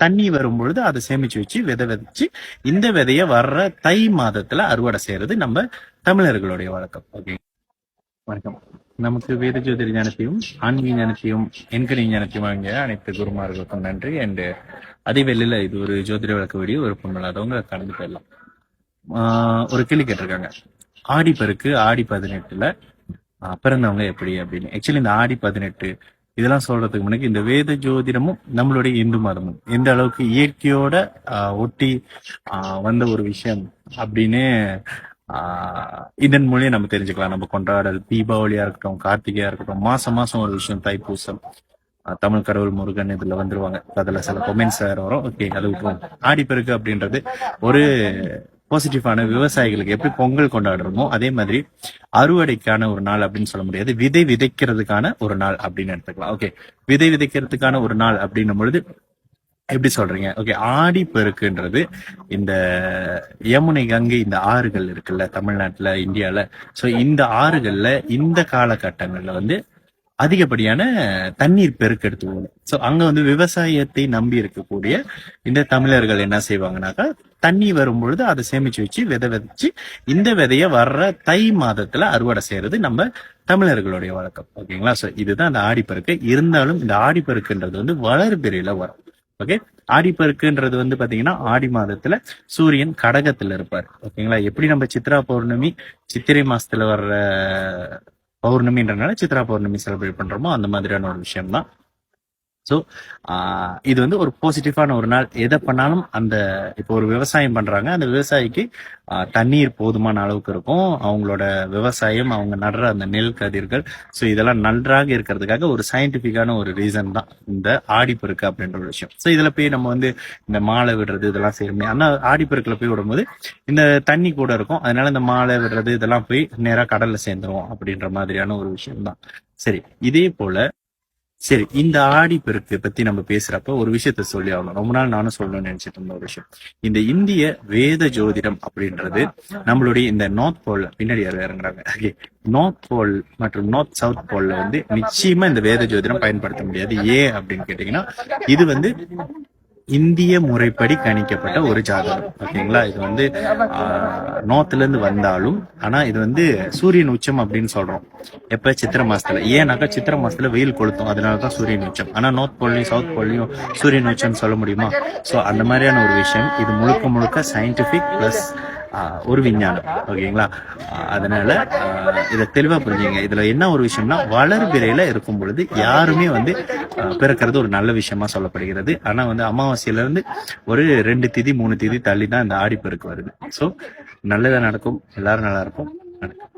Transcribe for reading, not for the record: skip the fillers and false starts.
தண்ணி வரும்பொழுது அதை சேமிச்சு வச்சு விதை விதைச்சு இந்த விதைய வர்ற தை மாதத்துல அறுவடை செய்யறது நம்ம தமிழர்களுடைய வழக்கம். ஓகே, வணக்கம். நமக்கு வேத ஜோதிட ஞானத்தையும் ஆன்மீக ஞானத்தையும் எண்கணி ஞானத்தையும் வாங்கிய அனைத்து குருமார்களுக்கும் நன்றி. அண்ட் அதே வேளையில இது ஒரு ஜோதிட விளக்க வீடியோ, விருப்பம் இல்லாதவங்க கடந்து போயிடலாம். ஒரு கேள்வி கேட்டிருக்காங்க, ஆடி பெருக்கு ஆடி 18ல பிறந்தவங்க எப்படி அப்படின்னு. ஆக்சுவலி இந்த ஆடி 18 இதெல்லாம் சொல்றதுக்கு முன்னாடி இந்த வேத ஜோதிடமும் நம்மளுடைய இந்து மதமும் எந்த அளவுக்கு இயற்கையோட ஒட்டி வந்த ஒரு விஷயம் அப்படின்னு இதன் மூலியம் நம்ம தெரிஞ்சுக்கலாம். நம்ம கொண்டாடல் தீபாவளியா இருக்கட்டும், கார்த்திகையா இருக்கட்டும், மாசம் மாசம் ஒரு விஷயம் தைப்பூசம், தமிழ் கடவுள் முருகன் இதுல வந்துருவாங்க. அதுல சில கொமெண்ட்ஸ் வேற வரும். ஓகே, அது விட்டுருவோம். ஆடிப்பெருக்கு அப்படின்றது ஒரு பாசிட்டிவான விவசாயிகளுக்கு எப்படி பொங்கல் கொண்டாடுறோமோ அதே மாதிரி அறுவடைக்கான ஒரு நாள் அப்படின்னு சொல்ல முடியாது, விதை விதைக்கிறதுக்கான ஒரு நாள் அப்படின்னு எடுத்துக்கலாம். ஓகே, விதை விதைக்கிறதுக்கான ஒரு நாள் அப்படின்னும் பொழுது எப்படி சொல்றீங்க? ஓகே, ஆடி பெருக்குன்றது இந்த யமுனை கங்கை இந்த ஆறுகள் இருக்குல்ல தமிழ்நாட்டுல இந்தியால, சோ இந்த ஆறுகள்ல இந்த காலகட்டங்கள்ல வந்து அதிகப்படியான தண்ணீர் பெருக்கெடுத்து போகும். ஸோ அங்க வந்து விவசாயத்தை நம்பி இருக்கக்கூடிய இந்த தமிழர்கள் என்ன செய்வாங்கன்னாக்கா, தண்ணி வரும்பொழுது அதை சேமிச்சு வச்சு விதை விதைச்சு இந்த விதைய வர்ற தை மாதத்துல அறுவடை செய்யறது நம்ம தமிழர்களுடைய வழக்கம். ஓகேங்களா? ஸோ இதுதான் அந்த ஆடிப்பெருக்கு. இருந்தாலும் இந்த ஆடிப்பெருக்குன்றது வந்து வளர்பிறையில வரும். ஓகே, ஆடிப்பெருக்குன்றது வந்து பாத்தீங்கன்னா ஆடி மாதத்துல சூரியன் கடகத்துல இருப்பாரு. ஓகேங்களா? எப்படி நம்ம சித்ரா பௌர்ணமி சித்திரை மாசத்துல வர்ற பௌர்ணமின்றனால சித்ரா பௌர்ணமி செலிப்ரேட் பண்றோமோ அந்த மாதிரியான ஒரு விஷயம் தான். ஸோ இது வந்து ஒரு பாசிட்டிவான ஒரு நாள். எதை பண்ணாலும் அந்த இப்போ ஒரு விவசாயம் பண்றாங்க, அந்த விவசாயிக்கு தண்ணீர் போதுமான அளவுக்கு இருக்கும். அவங்களோட விவசாயம், அவங்க நடுற அந்த நெல் கதிர்கள், ஸோ இதெல்லாம் நன்றாக இருக்கிறதுக்காக ஒரு சயின்டிபிக்கான ஒரு ரீசன் தான் இந்த ஆடிப்பெருக்கு அப்படின்ற ஒரு விஷயம். ஸோ இதுல போய் நம்ம வந்து இந்த மாலை விடுறது இதெல்லாம் செய்யணும். ஆனா ஆடிப்பெருக்குல போய் விடும்போது இந்த தண்ணி கூட இருக்கும், அதனால இந்த மாலை விடுறது இதெல்லாம் போய் நேரா கடல்ல சேர்ந்துரும் அப்படின்ற மாதிரியான ஒரு விஷயம் தான். சரி, இதே போல சரி, இந்த ஆடி பெருக்கு பத்தி நம்ம பேசுறப்ப ஒரு விஷயத்த சொல்லி ஆகணும். ரொம்ப நாள் நானும் சொல்லணும்னு நினைச்சிட்டு இருந்த ஒரு விஷயம், இந்த இந்திய வேத ஜோதிடம் அப்படின்றது நம்மளுடைய இந்த நார்த் போல் பின்னாடி யாரும் இறங்குறாங்க. நார்த் போல் மற்றும் நார்த் சவுத் போல்ல வந்து நிச்சயமா இந்த வேத ஜோதிடம் பயன்படுத்த முடியாது. ஏன் அப்படின்னு கேட்டீங்கன்னா, இது வந்து இந்திய முறைப்படி கணிக்கப்பட்ட ஒரு ஜாதகம். ஓகேங்களா? இது வந்து நார்த்ல இருந்து வந்தாலும், ஆனா இது வந்து சூரியன் உச்சம் அப்படின்னு சொல்றோம் எப்ப சித்திர மாசத்துல. ஏன்னாக்கா சித்திர மாசத்துல வெயில் கொளுத்தும், அதனாலதான் சூரியன் உச்சம். ஆனா நார்த் போல்லையும் சவுத் போல்லையும் சூரியன் உச்சம் சொல்ல முடியுமா? சோ அந்த மாதிரியான ஒரு விஷயம். இது முழுக்க முழுக்க சயின்டிபிக் பிளஸ் ஒரு விஞ்ஞானம். ஓகேங்களா? அதனால இதை தெளிவா புரிஞ்சுங்க. இதுல என்ன ஒரு விஷயம்னா, வளர்பிறையில இருக்கும் பொழுது யாருமே வந்து பிறக்கிறது ஒரு நல்ல விஷயமா சொல்லப்படுகிறது. ஆனா வந்து அமாவாசையில இருந்து ஒரு 2 திதி 3 திதி தள்ளி தான் இந்த ஆடிப்பெருக்கு வருது. சோ நல்லதா நடக்கும், எல்லாரும் நல்லா இருக்கும். நடக்கும்.